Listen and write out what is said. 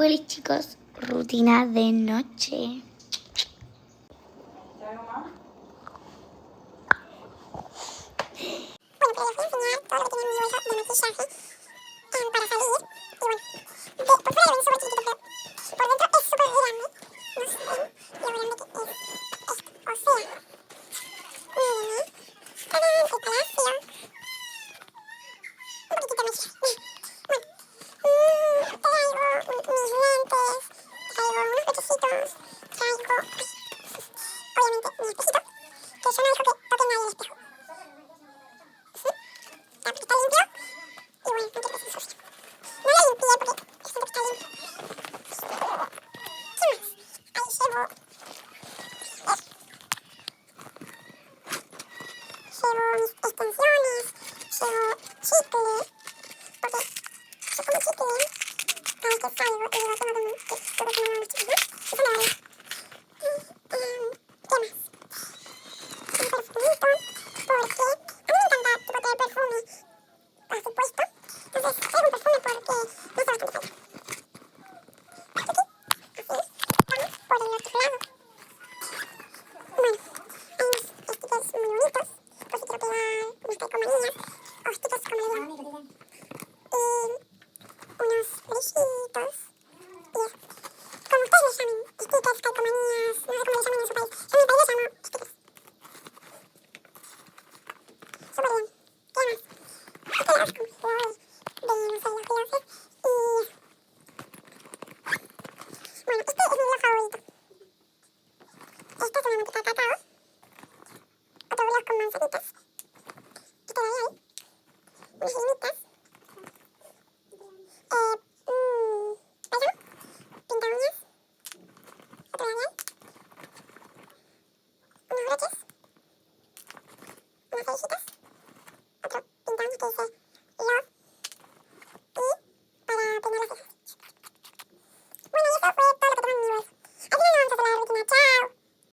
Hola chicos, rutina de noche. Bueno, pero les voy a enseñar todo lo que tiene en mi bolsa de maquillaje para salir. Y bueno, por fuera lo ven súper chiquitito, pero por dentro es súper grande. No sé lo grande que es esto. O sea, miren, ¿eh? ¡Tadán! ¡El palacio! Un poquitito de maquillaje. Bueno, traigo mis lentes, traigo unos cochecitos, traigo, obviamente, mi espejito, que yo no dejo que toquen nadie el espejo. Ya, porque está limpio. Y bueno, no quiero que se ensucie. No lo limpié porque siento que está limpio. ¿Qué más? Ahí llevo. Llevo mis extensiones. Llevo chicle. Porque yo como chicle. Cada vez que salgo y digo, toma, toma. Que todos tomamos los chicles, ¿no? Eso me vale. ¿Qué más? Un perfumito. Porque a mí me encanta tipo tener perfume así puesto. Entonces, traigo un perfume porque no está bastante caro. Así, vamos por el otro lado. Bueno, hay unos stickers muy bonitos, por si quiero pegar unas calcomanías, o stickers como le llaman. Y unos brillitos, y eso. Como ustedes le llamen, stickers, calcomanías, no sé cómo le llaman en su país. En mi país le llamo stickers. Súper bien. ¿Qué más? Este lado es como flores, de, no sé, los glosses, y eso. Bueno, este es mi hilo favorito. Esta es una mantita de cacao, otro blog con manzanitas, que quedaría ahí, unas limitas, pelo, pinta uñas, otro labial, unos broches, unas cerillitas, otro pinta uñas que dice love,